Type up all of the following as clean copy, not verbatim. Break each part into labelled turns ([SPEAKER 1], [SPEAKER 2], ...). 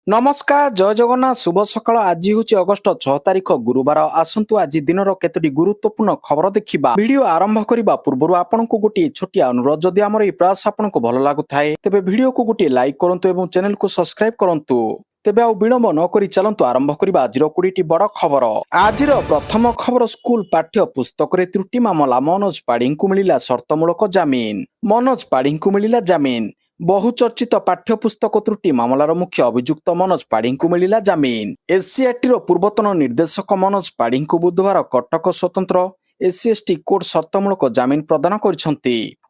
[SPEAKER 1] नमस्कार जय जगन्नाथ शुभ सकाळ आज हूँ अगस्ट 6 तारिख गुरुवार आसतु आज दिन केतोटी गुरुत्वपूर्ण खबर देखा वीडियो आरंभ करने पूर्व आपन को गोटे छोटिया अनुरोध जदि आमर ये प्रयास आपन को भल लगुए तेज वीडियो को गोटे लाइक करूँ चैनल को सब्सक्राइब करूँ तेबे आउ विलंब नक चलतु आरंभ करबा आज 20टी बड़ खबर। आज प्रथम खबर स्कूल पाठ्य पुस्तक त्रुटि मामला मनोज पाढ़ी को मिला शर्तमूलक जमीन। मनोज पाढ़ी को मिला जमीन। बहुचर्चित पाठ्यपुस्तक त्रुटि मामलार मुख्य अभियुक्त मनोज पाढ़ी को मिला जमीन। एससीआरटी पूर्वतन निर्देशक मनोज पाढ़ी को बुधवार कटक स्वतंत्र एससीएसटी कोर्ट शर्तमूलक जमीन प्रदान कर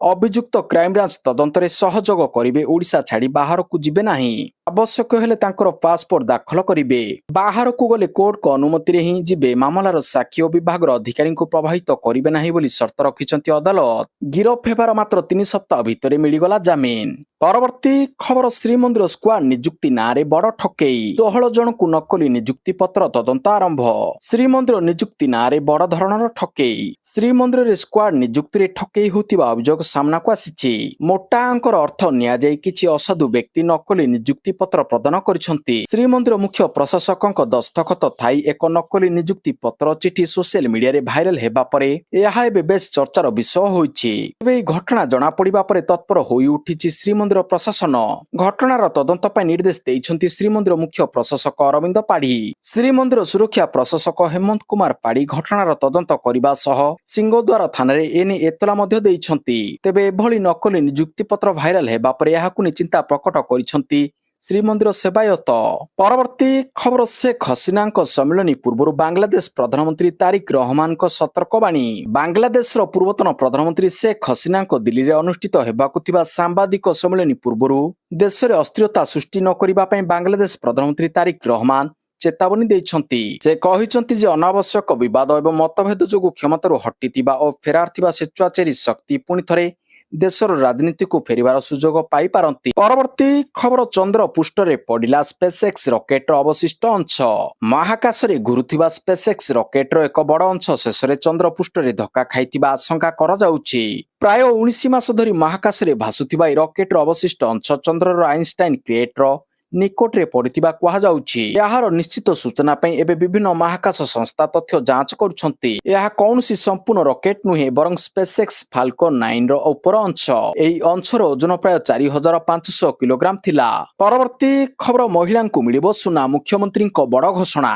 [SPEAKER 1] अभियुक्त क्राइमब्रांच तदंतरे सहयोग करेंगे ओडिशा छाड़ी बाहर को जिबे नहीं आवश्यक हेले तांकर पासपोर्ट दाखल करेंगे बाहर को गले कोर्ट को अनुमति रे ही जिबे मामलार साक्षी और विभाग अधिकारी को प्रभावित करेंगे नहीं बोली शर्त रखिछंती अदालत। गिरफ हेबार मात्र 3 सप्ताह भितर मिलगला जमीन। परवर्ती खबर श्रीमंदिर स्क्वाड निजुक्ति नारे बड़ ठकेई 16 जन को नकली निजुक्ति पत्र तदंत आरंभ। श्रीमंदिर निजुक्ति नारे बड़ धरणर ठकेई श्रीमंदिर स्क्वाड निजुक्ति ठकेई होतिबा अभियोग सामना को आसीछि। मोटा अंकर अर्थ निया जाय किछि असाधु व्यक्ति नकली निजुक्ति पत्र प्रदान करिसंती। श्रीमंदिर मुख्य प्रशासकक दस्तखत थाई एक नकली निजुक्ति पत्र चिठी सोशल मीडिया रे भाइराल हेबा परे एहा एबे बेस चर्चार विषय होइछि। एबे घटना जणा पड़िबा परे तत्पर होई उठिछि श्रीमंदिर प्रशासन। घटनार तदंत पई निर्देश देइछंती श्रीमंदिर मुख्य प्रशासक अरविंद पाढ़ी। श्रीमंदिर सुरक्षा प्रशासक हेमंत कुमार पाढ़ी घटनार तदंत करिबा सह सिंहद्वार थाना रे एने एतला मध्ये देइछंती। तेबे एभली नकली निजुक्ति पत्र भाइराल हेबा परे एहाकु नि चिंता प्रकट करिछंती श्रीमंदिर सेवायत। परवर्ती खबर शेख हसीना सम्मिलनी पूर्व बांग्लादेश प्रधानमंत्री तारिक रहमान सतर्कवाणी। बांग्लादेश पूर्वतन प्रधानमंत्री शेख हसीना दिल्ली में अनुष्ठित हेबाकु थिबा सांबादिक सम्मिलनी पूर्व देश में अस्थिरता सृष्टि न करिबा पई बांग्लादेश प्रधानमंत्री तारिक रहमान चेतावनी देइछंती। से कहिछंती जे अनावश्यक विवाद एवं मतभेद जोगु क्षमतारु हटिथिबा और फेरार थिबा स्वेच्छाचारी शक्ति पुणी थरे देशर राजनीति को फेरिबार सुजोग पाई पारंती। परवर्ती खबर चंद्र पृष्ठरे पड़िला स्पेसएक्स रॉकेटर अवशिष्ट अंश। महाकाश रे घुरुथिबा स्पेसएक्स रॉकेटर एक बड़ अंश शेषरे चंद्र पृष्ठरे धक्का खाइथिबा आशंका करा जाउछि। प्राय 19 मास धरी महाकाश रे भासुथिबा ए रॉकेटर अवशिष्ट अंश चंद्रर आइंस्टाइन क्रिएटर निकट रे पड़िथिबा कहा जाउछि। याहार निश्चित सूचना पई एबे विभिन्न महाकाश संस्था तथ्य जांच करुछंती। यह कौनसी संपूर्ण रॉकेट नुहे बरं स्पेसएक्स फाल्कन 9 रो ऊपर अंश। एई अंशर ओजन प्राय 4500 किलोग्राम थिला। परवर्ती खबर महिला को मिलिबो सुना मुख्यमंत्री को बड़ घोषणा।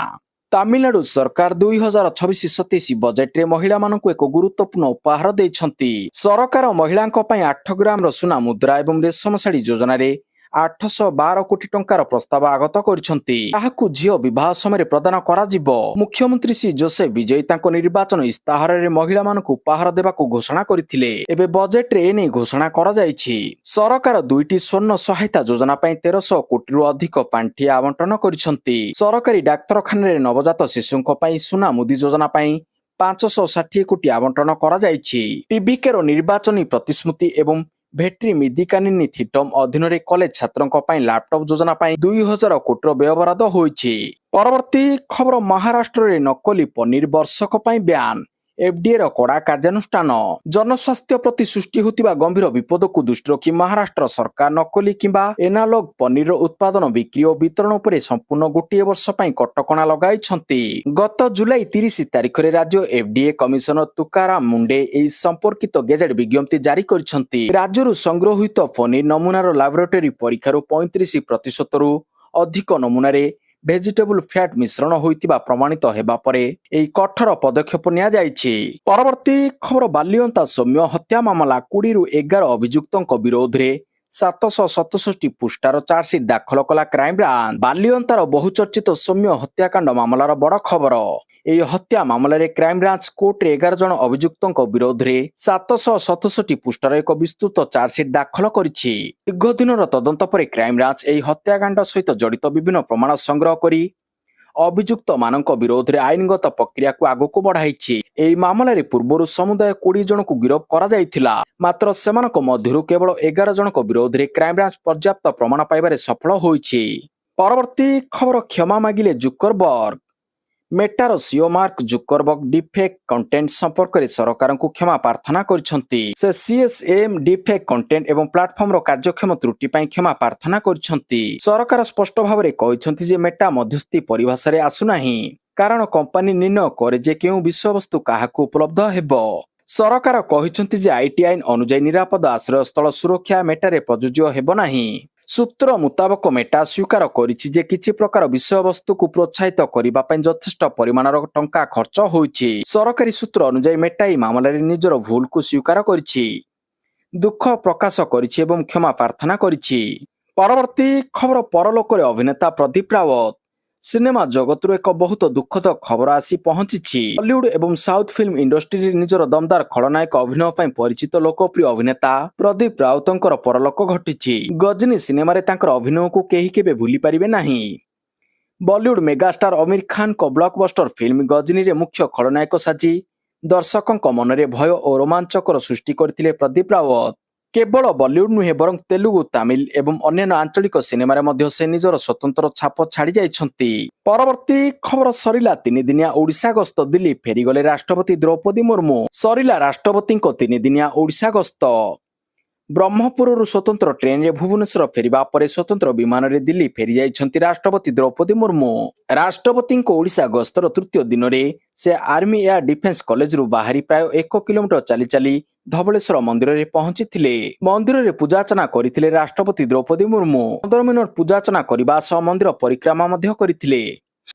[SPEAKER 1] तमिलनाडु सरकार 2026-27 बजेट रे महिला मानक एक गुरुत्वपूर्ण उपहार देइछंती। सरकार महिला 8 ग्राम सुना मुद्रा एवं रेशम साड़ी योजना रे 812 कोटी टंकार प्रस्ताव आगत करिसंती। ताहाकु झियो विवाह समय प्रदान करा जिवो। मुख्यमंत्री श्री जोसेफ विजय तांको निर्वाचन इस्ताहार रे महिला मानक उपहार देबाकू घोषणा करिथिले। एबे बजेट रे एने घोषणा करा जायछि। सरकार 2टी स्वर्ण सहायता योजना पई 1300 कोटी रु अधिक पांठी आवंटन करिसंती। सरकारी डाक्तरखाना रे नवजात शिशुंको पई सुना मुदी योजना पई 560 कोटी आवंटन करा जायछि। टीबीके रो निर्वाचनी प्रतिश्रुति एवं भेट्री मिदिकानिनी थिटम अधीन रे कॉलेज छात्रों पई लैपटॉप योजना पई 2000 कोटी व्ययबराद होइछि। परवर्ती खबर महाराष्ट्र रे नकली पनीर वर्षक पई ब्यान। एफडीए रो कड़ा कार्यानुष्ठान। जनस्वास्थ्य प्रति सृष्टि होतिबा गंभीर विपद को दृष्टि रखी महाराष्ट्र सरकार नकली किंबा एनालॉग पनीर उत्पादन बिक्री और वितरण उपरे संपूर्ण गोटे वर्ष पई कटकणा लगाइछंती। गत जुलाई 30 तारिख रे राज्य एफडीए कमिशनर तुकाराम मुंडे एई संपर्कित गेजेट विज्ञप्ति जारी करिछंती। राज्यरु संग्रहित पनीर नमूनार लैबोरेटरी परीक्षारु 35% रु अधिक नमूना रे भेजिटेबल फैट मिश्रण होइतिबा प्रमाणित हेबा परे एई कठोर पदक्षेप निया जायछि। परवर्ती खबर बालियंता सौम्य हत्या मामला 20 रु 11 अभियुक्तों विरोध रे 767 पृष्ठार चार्जसीट दाखल कला क्राइमब्रांच। बालियंतार बहुचर्चित सौम्य हत्याकांड मामलार बड़ खबर। एई हत्या मामला रे क्राइमब्रांच कोर्ट रे 11 जन अभियुक्तों विरोध रे 767 पृष्ठार एक विस्तृत चार्जसीट दाखल करिछि। दीर्घ दिनर तदंत परे क्राइमब्रांच एई हत्याकांड सहित जड़ित विभिन्न प्रमाण संग्रह करी अभियुक्त मानक विरोध रे आईनगत प्रक्रिया को आगो को बढ़ाइछि। एई मामला रे पूर्वरु समुदाय 20 जन को गिरफ्त करा जायथिला। मात्र सेमानक मध्यरु केवल 11 जन को विरोध रे क्राइमब्रांच पर्याप्त प्रमाण पाइबारे सफल होइछि। परवर्ती खबर क्षमा मागिले जुकरबर्ग। मेटार CEO Mark Zuckerberg defect content संपर्क में सरकार को क्षमा प्रार्थना करछंती। से सीएसएम डिफेक्ट कंटेंट एवं प्लाटफर्म कार्यक्षम त्रुटि पई क्षमा प्रार्थना करछंती। सरकार स्पष्ट भाव में कहछंती जे मेटा मध्यस्थी परिभाषा रे आसुनाही, कारण कंपनी निर्णय करे जे केउ विषयवस्तु काहाकू उपलब्ध हेबो। सरकार कहछंती जे आईटी आईन अनुसार निरापद आश्रय स्थल सुरक्षा मेटारे प्रযোज्य हेबो नाही। सूत्र मुताबक मेटा स्वीकार करिछि जे किछि प्रकार विषयवस्तु को प्रोत्साहित करिबा पई यथेष्ट परिमाणर टंका खर्च होइछि। सरकारी सूत्र अनुसार मेटा ई मामलाରେ निजर भूल को स्वीकार करिछि, दुख प्रकाश करिछि एवं क्षमा प्रार्थना करिछि। परवर्ती खबर परलोक अभिनेता प्रदीप रावत। सिनेमा जगत एक बहुत दुखद खबर आसी पहुंची। बॉलीवुड एवं साउथ फिल्म इंडस्ट्री निजर दमदार खलनायक अभिनय पर परिचित लोकप्रिय अभिनेता प्रदीप राउतंकर परलोक घटिछि। गजनी सिनेमा तांकर अभिनय को केही केबे भूली पारिबे नाही। बॉलीवुड मेगास्टार आमिर खान को ब्लॉकबस्टर फिल्म गजनी रे मुख्य खलनायक साजी दर्शकों मनरे भय और रोमांचकर सृष्टि करथिले प्रदीप रावत। केवल बॉलीवुड नुहे बरं तेलुगु, तमिल एवं अन्य आंचलिक सिनेमा मध्य से निजर स्वतंत्र छाप छाड़ी जाइछंती। परवर्ती खबर सरिला 3 दिनिया ओडिशा गस्त। दिल्ली फेरीगले राष्ट्रपति द्रौपदी मुर्मू। सरिला राष्ट्रपति 3 दिनिया ओडिशा गस्त। ब्रह्मपुरରୁ स्वतंत्र ट्रेन रे भुवनेश्वर फेरिबा परे स्वतंत्र विमान रे दिल्ली फेरी जाइछंती राष्ट्रपति द्रौपदी मुर्मू। राष्ट्रपति ओडिशा गस्तर तृतीय दिन रे से आर्मी एयर डिफेंस कॉलेज रु बाहरी प्राय 1 किलोमीटर चली चली धवलेश्वर मंदिर रे पहुंचीथिले। मंदिर रे पूजार्चना करिथिले राष्ट्रपति द्रौपदी मुर्मू। 15 मिनिट पूजार्चना करिबा सह मंदिर परिक्रमा मध्य करिथिले।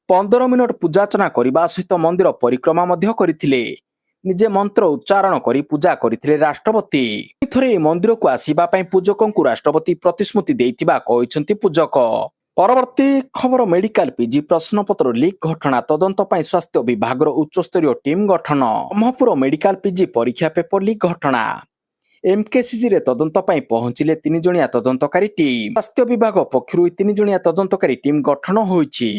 [SPEAKER 1] 15 मिनिट पूजार्चना करिबा सहित मंदिर परिक्रमा मध्य करिथिले। निजे मंत्र उच्चारण करी पूजा करिथिले राष्ट्रपति। थरे मंदिर को आसीबा पई पूजकों को राष्ट्रपति प्रतिश्रुति देइथिबा कहिसंती पूजक। परवर्ती खबर मेडिकल पीजी प्रश्नपत्र लीक घटना तदंत पई स्वास्थ्य विभाग उच्च स्तरीय टीम गठन। ब्रह्मपुर मेडिकल पीजी परीक्षा पेपर लीक घटना एमकेसीजी रे तदंत पई पहुंचिले 3 जणिया तदंतकारी टीम। स्वास्थ्य विभाग पक्षरु 3 जणिया तदंतकारी टीम गठन होईछि।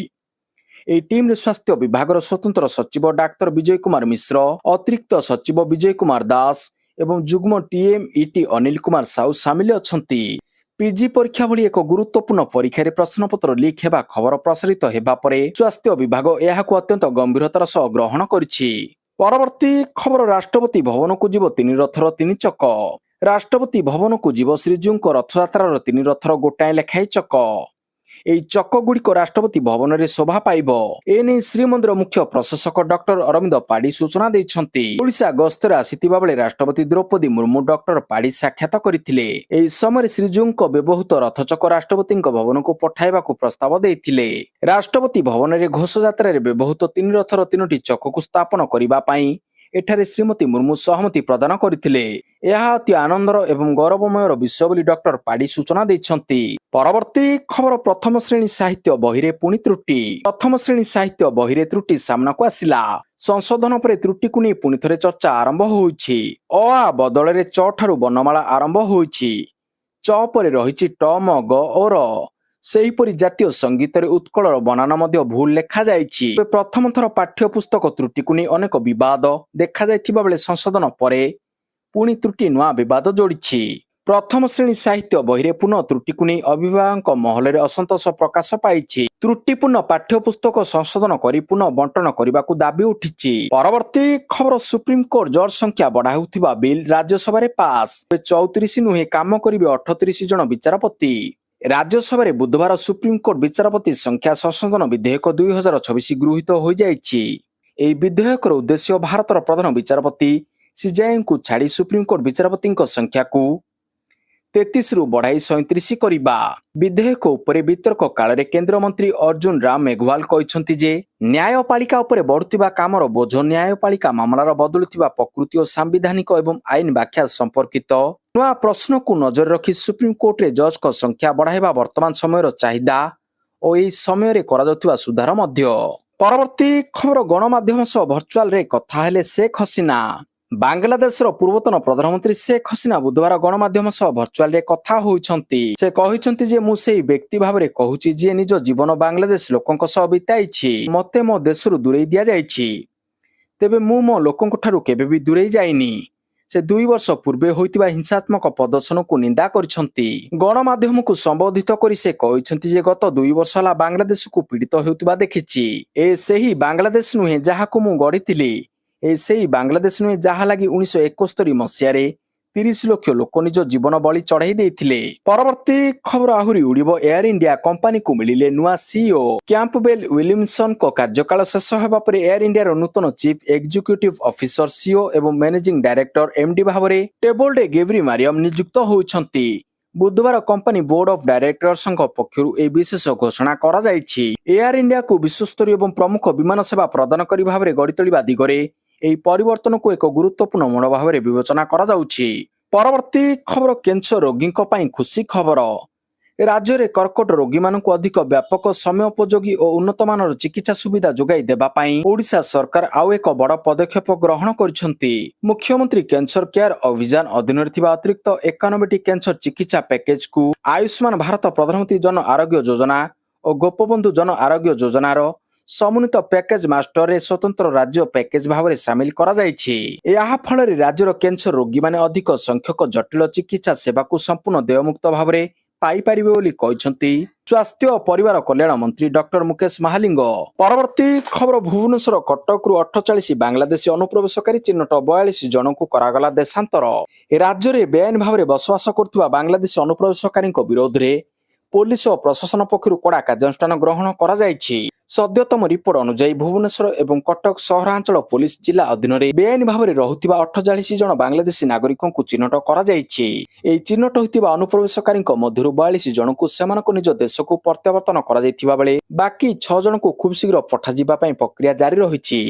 [SPEAKER 1] এই टीम रे स्वास्थ्य विभाग स्वतंत्र सचिव डाक्टर विजय कुमार मिश्र, अतिरिक्त सचिव विजय कुमार दास एवं जुग्म टीएमईटी अनिल कुमार साहू सामिल अछंती। पीजी परीक्षा भली एक गुरुत्वपूर्ण परीक्षा रे प्रश्नपत्र लीक हेबा खबर प्रसारित हेबा परे स्वास्थ्य विभाग एहाकु अत्यंत गंभीरतार सह ग्रहण करिछि। परवर्ती खबर राष्ट्रपति भवन को जीव 3 रथर 3 चक। राष्ट्रपति भवन को जीव श्रीजीउଙ୍କ रथयात्रार 3 रथर गोटाए लेखाई चक। এই চক গুড়িক রাষ্ট্রপতি ভবନରେ শোভা পাইব। এনে শ্রীমন্দির মুখ্য প্রশাসক ডক্টর অরবিন্দ পাড়ি সূচনা ଦେଇଛନ୍ତି। ওড়িশা গସ୍ତରେ ଆସିଥିବା ବେଳେ ରାଷ୍ଟ୍ରପତି ଦ୍ରୌପଦୀ ମୁର୍ମୁ ଡକ୍ଟର ପାଡି ସାକ୍ଷାତ କରିଥିଲେ। ଏହି ସମୟରେ ଶ୍ରୀଜୀଉଙ୍କ ବ୍ୟବହୃତ ରଥଚକ ରାଷ୍ଟ୍ରପତିଙ୍କ ଭବନକୁ ପଠାଇବାକୁ ପ୍ରସ୍ତାବ ଦେଇଥିଲେ। ରାଷ୍ଟ୍ରପତି ଭବନରେ ଘୋଷଯାତ୍ରାରେ ବ୍ୟବହୃତ 3 ରଥର 3ଟି ଚକକୁ ସ୍ଥାପନ କରିବା ପାଇଁ एठारे श्रीमती मुर्मू सहमति प्रदान करथिले। यह अति आनंदर एवं गौरवमयर विषय बोली डॉक्टर पाड़ी सूचना दैछंती। परवर्ती खबर प्रथम श्रेणी साहित्य बहिरे पुणी त्रुटि। प्रथम श्रेणी साहित्य बहिरे त्रुटि सामना को आसिला। संशोधन पर त्रुटि को नहीं पुणी थरे चर्चा आरंभ होईछि। अ आ बदल रे च ठारू वर्णमाला आरंभ होईछि। च पर रहिछि ट म ग और सेहीपरि जातीय संगीत उत्कलर बनाना मध्य भूल लेखा जाइछि। प्रथम थर पाठ्य पुस्तक त्रुटि को नहीं अनेक विवाद देखा जाइथिबा बेले संशोधन परे पुणी त्रुटि नुआ विवाद जोड़िछि। प्रथम श्रेणी साहित्य बहिरे पुनः त्रुटि को नहीं अभिभावक महल में असंतोष प्रकाश पाइछि। त्रुटिपूर्ण पाठ्य पुस्तक संशोधन करी पुनः बंटन करने को दाबी उठिछि। परवर्ती खबर सुप्रीमकोर्ट जज संख्या बढ़ाउथिबा बिल राज्यसभा पास। 34 नुहे काम करिवे 38 जन विचारपति। राज्यसभा बुधवार सुप्रीमकोर्ट विचारपति संख्या संशोधन विधेयक 2026 गृहीत हो जाइछि। एही विधेयकर उद्देश्य भारतर प्रधान विचारपति सीजेआई को छाड़ी सुप्रीमकोर्ट विचारपति संख्या को 33 रु बढ़ाई 37 करिबा। विधेयक उपरे वितर्क काल रे केंद्र मंत्री अर्जुन राम मेघवाल कहिसंती जे न्यायपालिका उपरे बढ़ुतिबा कामर बोझ न्यायपालिका मामलार बदलुतिबा प्रकृति और संवैधानिक एवं आईन व्याख्या संपर्कित नुआ प्रश्न को नजर रखी सुप्रीमकोर्ट रे जज को संख्या बढ़ाइबा वर्तमान समयर चाहिदा और एही समय रे करा जाउतिबा सुधार मध्य। परवर्ती खबर गणमाध्यम सह वर्चुअल रे कथा हेले शेख हसीना। बांग्लादेश पूर्वतन प्रधानमंत्री शेख हसीना बुधवार गणमाध्यम सह वर्चुअल रे कथा होइछंती। से कहिसंती जे मु सेही व्यक्ति भाबरे कहूची जे निज जीवन बांग्लादेश लोकंक सह बिताइछि। मते मो देशरु दूरेई दिया जाइछि, तेबे मु मो लोकंक ठारु केबे भी दूरेई जाइनी। से 2 वर्ष पूर्वे होइतिबा हिंसात्मक प्रदर्शन को निंदा करिसंती। गणमाध्यम को संबोधित करी से कहिसंती जे गत 2 वर्ष हला बांग्लादेश को पीड़ित हेउतिबा देखिछि। ए सेही बांग्लादेश नुहे जहा को मु गढ़िथिली। ए सेही बांग्लादेश नुहे जहा लागि 1971 मसिया रे 30 लाख लोक निज जीवन बलि चढ़ाई देथिले। परवर्ती खबर आहुरी उड़िबो। एयर इंडिया कंपनी को मिलिले नुआ सीईओ। कैंपबेल विलियमसन को कार्यकाल शेष हेबा परे एयर इंडिया रो नूतन चीफ एग्जीक्यूटिव ऑफिसर सीईओ एवं मैनेजिंग डायरेक्टर एमडी भाबरे टेबोल्डे गेब्री मारियम नियुक्त होइछंती। बुधवार कंपनी बोर्ड ऑफ डायरेक्टर्स पक्षरु ए विशेष घोषणा करा जायछि। एयर इंडिया को विश्वस्तरीय एवं प्रमुख विमान सेवा प्रदान करी भाबरे गढ़ी तोलिबा दिगरे एही परिवर्तन को एक गुरुत्वपूर्ण मोड़ भाव में विवेचना करा जाउछि। परवर्ती खबर कैंसर रोगी पई खुशी खबर। राज्य में कर्कट रोगी मानक अधिक व्यापक समयोपयोगी और उन्नत मानर चिकित्सा सुविधा जोगाई देबा पई ओडिशा सरकार आउ एक बड़ पदक्षेप ग्रहण करिसंती। मुख्यमंत्री कैंसर केयर अभियान अधीन थिबा अतिरिक्त 91टी कैंसर चिकित्सा पैकेज को आयुष्मान भारत प्रधानमंत्री जन आरोग्य योजना और गोपबंधु जन आरोग्य योजनार समन्वित पैकेज मास्टर रे स्वतंत्र राज्य पैकेज भाव में सामिल करा जायछि। या फल राज्यर कैंसर रोगी माने अधिक संख्यक जटिल चिकित्सा सेवा को संपूर्ण देयमुक्त भाव में पाई परिबे बोली कहिसंती स्वास्थ्य और परिवार कल्याण मंत्री डॉक्टर मुकेश महालिंग। परवर्ती खबर भुवनेश्वर कटक रु 48 बांग्लादेशी अनुप्रवेशकारी चिन्हट 42 जन को करागला देशांतर। राज्य में बेआईन भाव में बसवास करथिबा बांग्लादेशी अनुप्रवेशकारी विरोध में पुलिस और प्रशासन पक्षरु कड़ा कार्यानुष्ठान ग्रहण करा जायछि। सद्यतम रिपोर्ट अनुसार भुवनेश्वर एवं कटक सहरांचल पुलिस जिला अधीन में बेआईन भाव में रहुथिबा 48 जन बांग्लादेशी नागरिकों को चिन्हट करा जायछि। एही चिन्हट होइतिबा अनुप्रवेशकारी मध्यरु 42 जन को सेमानक निज देश को प्रत्यावर्तन करा जायथिबा बेले बाकी 6 जन को खूब शीघ्र पठा जिबा पई प्रक्रिया जारी रहिछि।